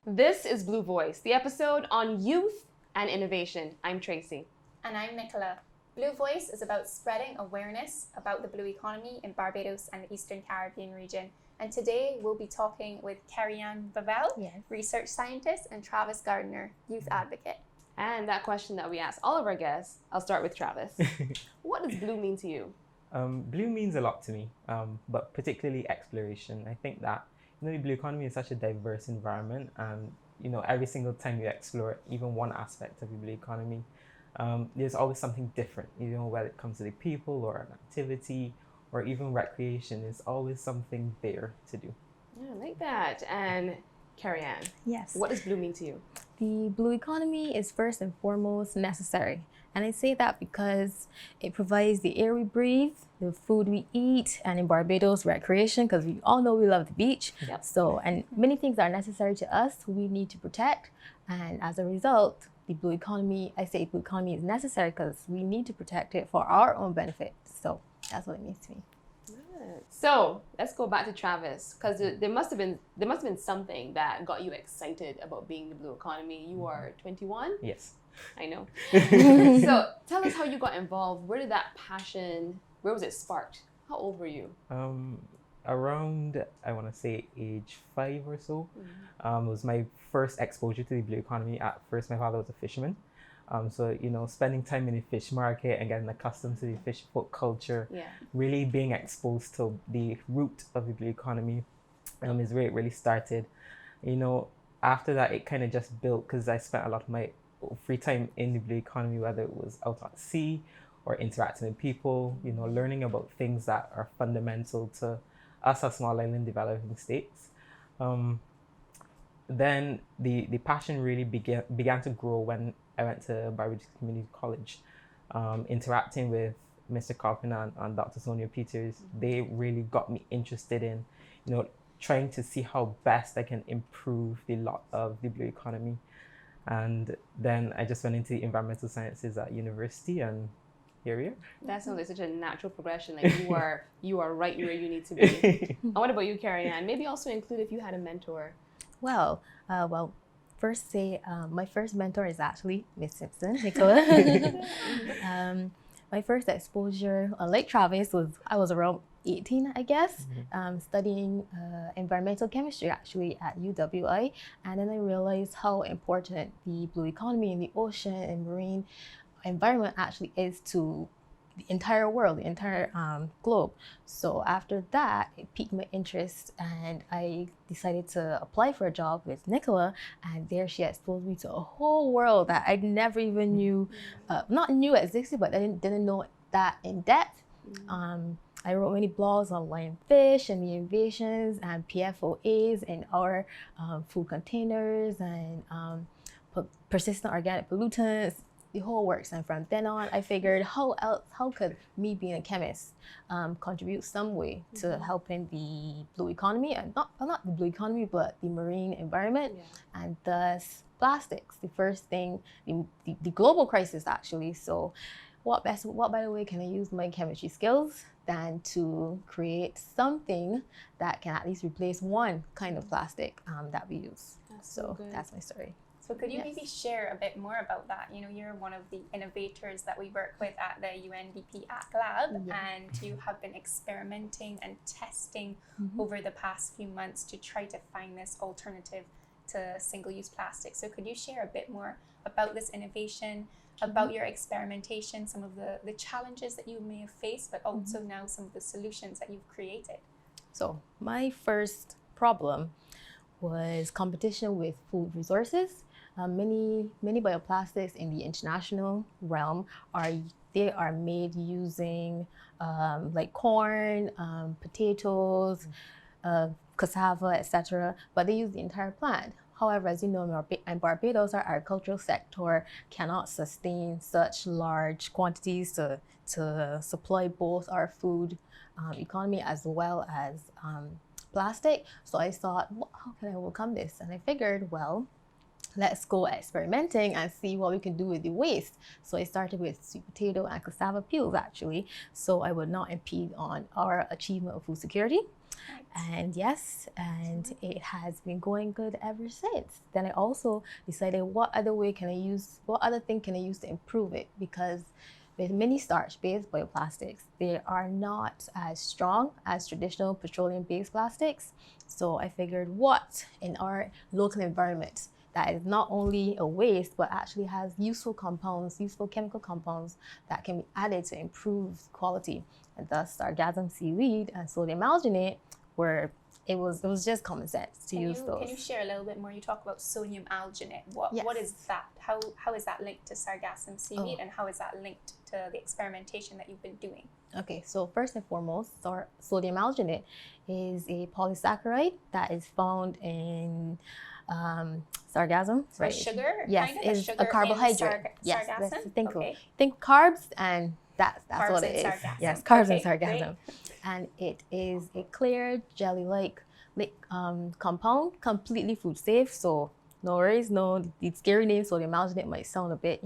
This is Blue Voice, the episode on youth and innovation. I'm Tracy. And I'm Nicola. Blue Voice is about spreading awareness about the blue economy in Barbados and the Eastern Caribbean region. And today we'll be talking with Kerry-Ann Bavell, research scientist, and Travis Gardner, youth advocate. And that question that we ask all of our guests, I'll start with Travis. What does blue mean to you? Blue means a lot to me, but particularly exploration. I think that the blue economy is such a diverse environment, and every single time you explore even one aspect of the blue economy, there's always something different. Whether it comes to the people or an activity or even recreation, there's always something there to do. Yeah, I like that. And Kerry-Ann, yes, what does blue mean to you? The blue economy is first and foremost necessary. And I say that because it provides the air we breathe, the food we eat, and in Barbados, recreation, because we all know we love the beach. Yep. So, and many things are necessary to us, we need to protect. And as a result, the blue economy, I say blue economy is necessary because we need to protect it for our own benefit. So that's what it means to me. So let's go back to Travis, because there must have been something that got you excited about being in the blue economy. You are 21? Yes. I know. So tell us how you got involved. Where did that passion, where was it sparked? How old were you? Around, I want to say age 5 or so. Was my first exposure to the blue economy. At first, my father was a fisherman. So, spending time in the fish market and getting accustomed to the fish folk culture, really being exposed to the root of the blue economy is where it really started. After that, it kind of just built because I spent a lot of my free time in the blue economy, whether it was out at sea or interacting with people, learning about things that are fundamental to us as small island developing states. Then the passion really began to grow when I went to Barbados Community College, interacting with Mr. Coffin and Dr. Sonia Peters. They really got me interested in, trying to see how best I can improve the lot of the blue economy. And then I just went into the environmental sciences at university, and here we are. That sounds like such a natural progression. Like you are right where you need to be. And what about you, Kerry-Ann? Maybe also include if you had a mentor. Well, first say my first mentor is actually Miss Simpson, Nicola. My first exposure, like Travis, I was around 18, I guess, studying environmental chemistry actually at UWI. And then I realized how important the blue economy in the ocean and marine environment actually is to the entire world, the entire globe. So after that, it piqued my interest and I decided to apply for a job with Nicola, and there she exposed me to a whole world that I never even knew, not knew existed, but I didn't know that in depth. I wrote many blogs on lionfish and the invasions and PFOAs in our food containers and persistent organic pollutants, the whole works. And from then on, I figured how could me being a chemist contribute some way to helping the blue economy, and not the blue economy, but the marine environment, and thus plastics. The first thing, the global crisis actually. So what better way can I use my chemistry skills than to create something that can at least replace one kind of plastic that we use. So that's my story. So could you maybe share a bit more about that? You're one of the innovators that we work with at the UNDP ACT Lab, and you have been experimenting and testing over the past few months to try to find this alternative to single-use plastic. So could you share a bit more about this innovation, about your experimentation, some of the challenges that you may have faced, but also now some of the solutions that you've created? So my first problem was competition with food resources. Many bioplastics in the international realm are made using like corn, potatoes, cassava, etc. But they use the entire plant. However, as you know, in Barbados, our agricultural sector cannot sustain such large quantities to supply both our food economy as well as plastic. So I thought, how can I overcome this? And I figured, well, let's go experimenting and see what we can do with the waste. So I started with sweet potato and cassava peels actually, so I would not impede on our achievement of food security. And yes, and it has been going good ever since. Then I also decided what other thing can I use to improve it, because with many starch-based bioplastics, they are not as strong as traditional petroleum-based plastics. So I figured what in our local environment that is not only a waste, but actually has useful chemical compounds that can be added to improve quality. And thus, Sargassum seaweed and sodium alginate where it was just common sense to use those. Can you share a little bit more? You talk about sodium alginate. What is that? How is that linked to Sargassum seaweed, and how is that linked to the experimentation that you've been doing? Okay, so first and foremost, sodium alginate is a polysaccharide that is found in sargassum. So right. Sugar? Yes, is a carbohydrate. Yes, sargassum? Think carbs, and that's carbs what it is. Sargassum. Yes, carbs and sargassum. Great. And it is a clear jelly-like compound, completely food safe. So no worries, the scary name sodium alginate might sound a bit,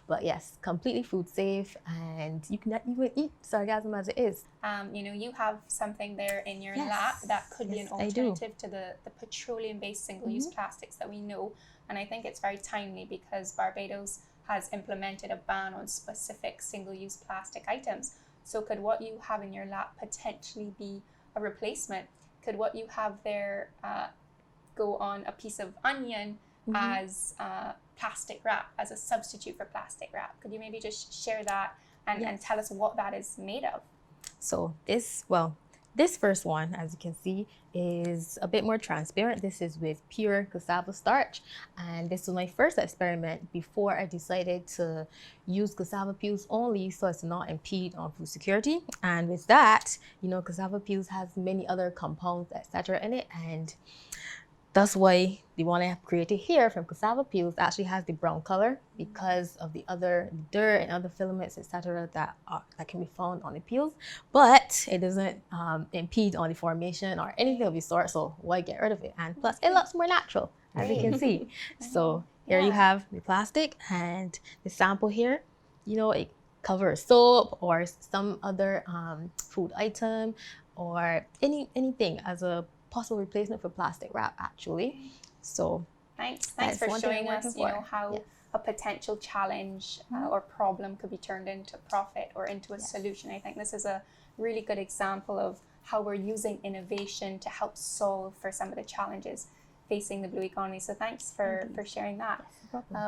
but yes, completely food safe, and you can even eat sargassum as it is. You have something there in your lab that could be an alternative to the petroleum-based single-use plastics that we know, and I think it's very timely because Barbados has implemented a ban on specific single-use plastic items. So could what you have in your lab potentially be a replacement? Could what you have there go on a piece of onion as plastic wrap, as a substitute for plastic wrap? Could you maybe just share that and tell us what that is made of? So this first one, as you can see, is a bit more transparent. This is with pure cassava starch, and this was my first experiment before I decided to use cassava peels only so as to not impede on food security. And with that, cassava peels has many other compounds, etc. in it, and that's why the one I have created here from cassava peels actually has the brown color because of the other dirt and other filaments, etc. that can be found on the peels. But it doesn't impede on the formation or anything of the sort, so why get rid of it? And plus, it looks more natural, as you can see. So here you have the plastic and the sample here. It covers soap or some other food item or anything as a possible replacement for plastic wrap, actually. So thanks for showing us how a potential challenge or problem could be turned into profit or into a solution. I think this is a really good example of how we're using innovation to help solve for some of the challenges facing the blue economy. So thanks for sharing that.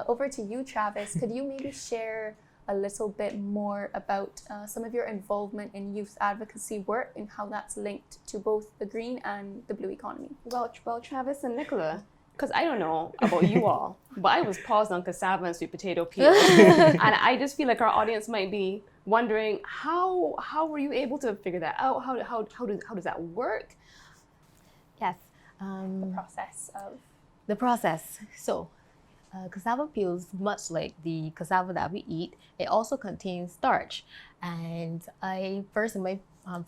Over to you, Travis. Could you maybe share a little bit more about some of your involvement in youth advocacy work and how that's linked to both the green and the blue economy? Well, Travis and Nicola, because I don't know about you all, but I was paused on cassava and sweet potato peels, and I just feel like our audience might be wondering how were you able to figure that out? How does that work? Yes, the process. So. Cassava peels, much like the cassava that we eat, it also contains starch. And I first in my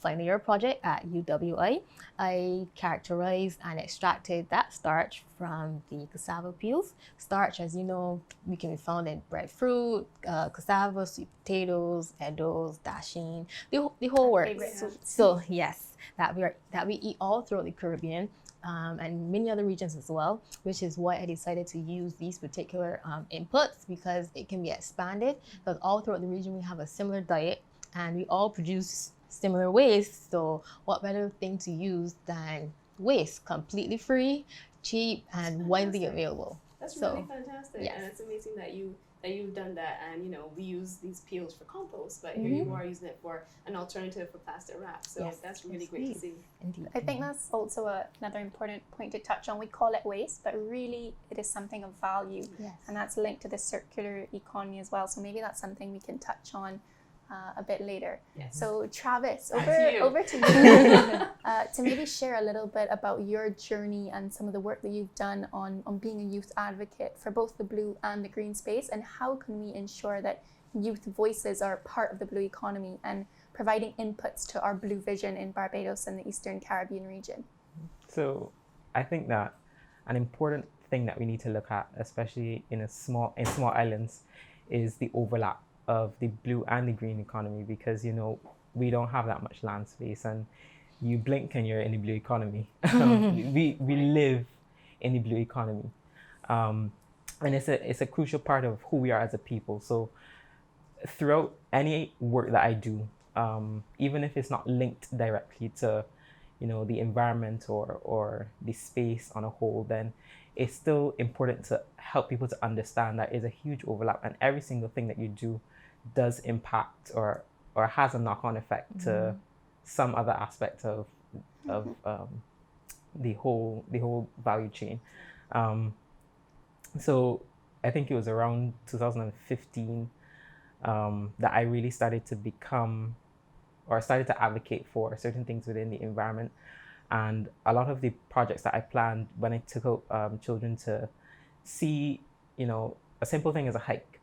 final year project at UWI, I characterized and extracted that starch from the cassava peels. Starch, as you know, we can be found in breadfruit, cassava, sweet potatoes, edos, dasheen, the whole works. So yes, that we eat all throughout the Caribbean. And many other regions as well, which is why I decided to use these particular inputs, because it can be expanded, because all throughout the region we have a similar diet and we all produce similar waste. So what better thing to use than waste, completely free, cheap, and widely available. That's really fantastic. Yes. And it's amazing that you've done that, and we use these peels for compost, but here you are using it for an alternative for plastic wrap. So that's really great to see. Indeed. I think that's also another important point to touch on. We call it waste, but really it is something of value, and that's linked to the circular economy as well. So maybe that's something we can touch on a bit later. Yes. So Travis, over to you to maybe share a little bit about your journey and some of the work that you've done on being a youth advocate for both the blue and the green space, and how can we ensure that youth voices are part of the blue economy and providing inputs to our blue vision in Barbados and the Eastern Caribbean region. So I think that an important thing that we need to look at, especially in small islands, is the overlap of the blue and the green economy, because we don't have that much land space, and you blink and you're in the blue economy. We live in the blue economy, and it's a crucial part of who we are as a people. So throughout any work that I do, even if it's not linked directly to, the environment or the space on a whole, then it's still important to help people to understand that there's a huge overlap, and every single thing that you do does impact or has a knock-on effect to some other aspect of the whole value chain. So I think it was around 2015 that I really started to become, or started to advocate for certain things within the environment. And a lot of the projects that I planned when I took out children to see, a simple thing as a hike.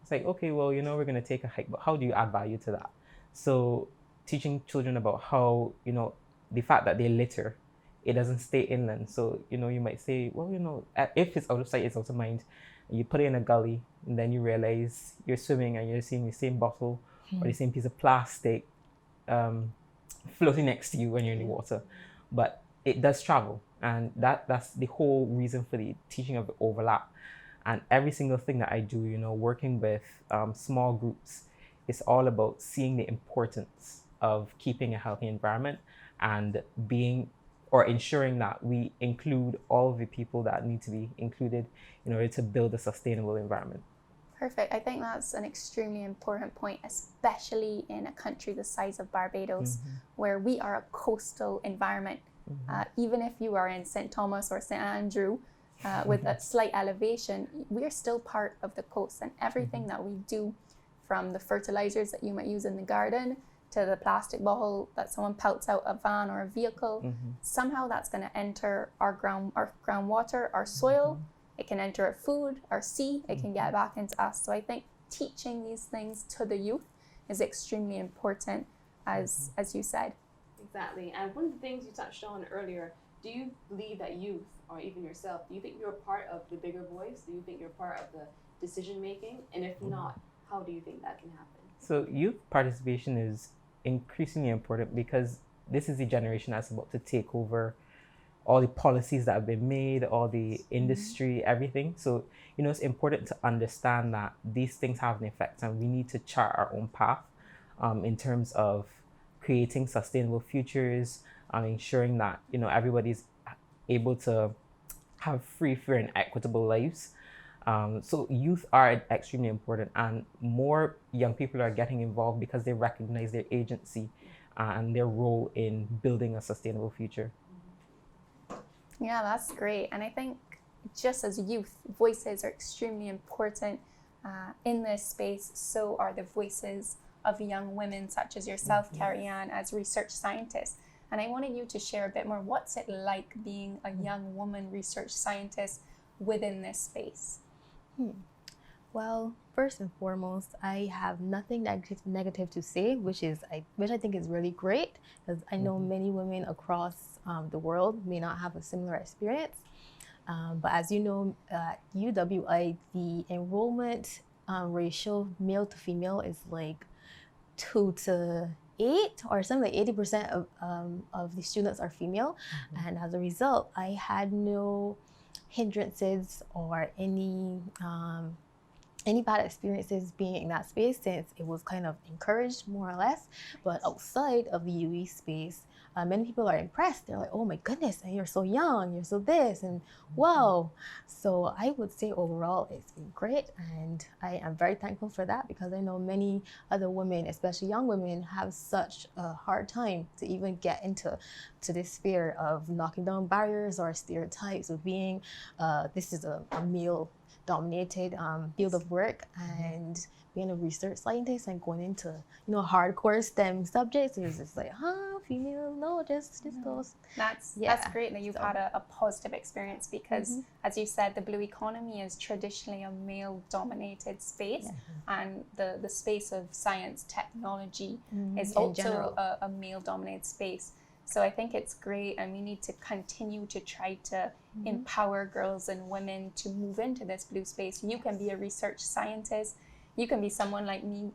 It's like, okay, well, we're going to take a hike, but how do you add value to that? So teaching children about how, the fact that they litter, it doesn't stay inland. So, you might say, well, if it's out of sight, it's out of mind. You put it in a gully, and then you realize you're swimming and you're seeing the same bottle or the same piece of plastic floating next to you when you're in the water. But it does travel, and that's the whole reason for the teaching of the overlap. And every single thing that I do, working with small groups, it's all about seeing the importance of keeping a healthy environment and ensuring that we include all of the people that need to be included in order to build a sustainable environment. Perfect. I think that's an extremely important point, especially in a country the size of Barbados, where we are a coastal environment. Even if you are in St. Thomas or St. Andrew, with a slight elevation, we are still part of the coast, and everything that we do, from the fertilizers that you might use in the garden to the plastic bottle that someone pelts out a van or a vehicle, somehow that's going to enter our groundwater, our soil. It can enter our food, our sea, it can get back into us. So I think teaching these things to the youth is extremely important, as you said. Exactly. And one of the things you touched on earlier, do you believe that youth, or even yourself, do you think you're part of the bigger voice? Do you think you're part of the decision making? And if not, how do you think that can happen? So youth participation is increasingly important because this is the generation that's about to take over all the policies that have been made, all the industry, everything. So, it's important to understand that these things have an effect, and we need to chart our own path in terms of creating sustainable futures, ensuring that, everybody's able to have free, fair, and equitable lives. So youth are extremely important, and more young people are getting involved because they recognize their agency and their role in building a sustainable future. Yeah, that's great. And I think just as youth, voices are extremely important in this space. So are the voices of young women such as yourself, Carrie-Anne, as research scientists. And I wanted you to share a bit more. What's it like being a young woman research scientist within this space? Well, first and foremost, I have nothing negative to say, which I think is really great, because I know many women across the world may not have a similar experience. But as you know, at UWI, the enrollment ratio male to female is like 2 to 8, or something like 80% of the students are female. And as a result, I had no hindrances or any bad experiences being in that space, since it was kind of encouraged, more or less. But outside of the UE space, many people are impressed. They're like, oh my goodness, and you're so young, you're so this, and wow. So I would say overall it's been great, and I am very thankful for that, because I know many other women, especially young women, have such a hard time to even get into this sphere of knocking down barriers or stereotypes of being this is a male dominated field of work, and being a research scientist and going into hardcore STEM subjects is just like, female, no, just goes. That's great that you've had a positive experience, because as you said, the blue economy is traditionally a male dominated space, and the space of science technology is also a male dominated space. So I think it's great, and we need to continue to try to empower girls and women to move into this blue space. You can be a research scientist, You can be someone like me,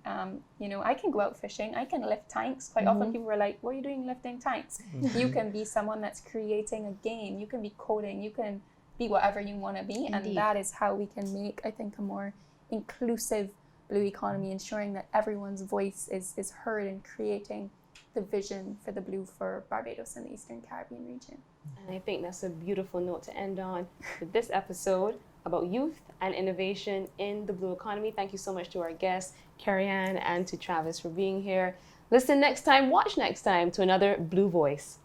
you know, I can go out fishing, I can lift tanks. Quite often people are like, what are you doing lifting tanks? You can be someone that's creating a game, you can be coding, you can be whatever you want to be. Indeed. And that is how we can make, I think, a more inclusive blue economy, ensuring that everyone's voice is heard in creating the vision for the blue for Barbados and the Eastern Caribbean region. And I think that's a beautiful note to end on with this episode about youth and innovation in the blue economy. Thank you so much to our guests, Carrie-Anne, and to Travis for being here. Listen next time, watch next time to another Blue Voice.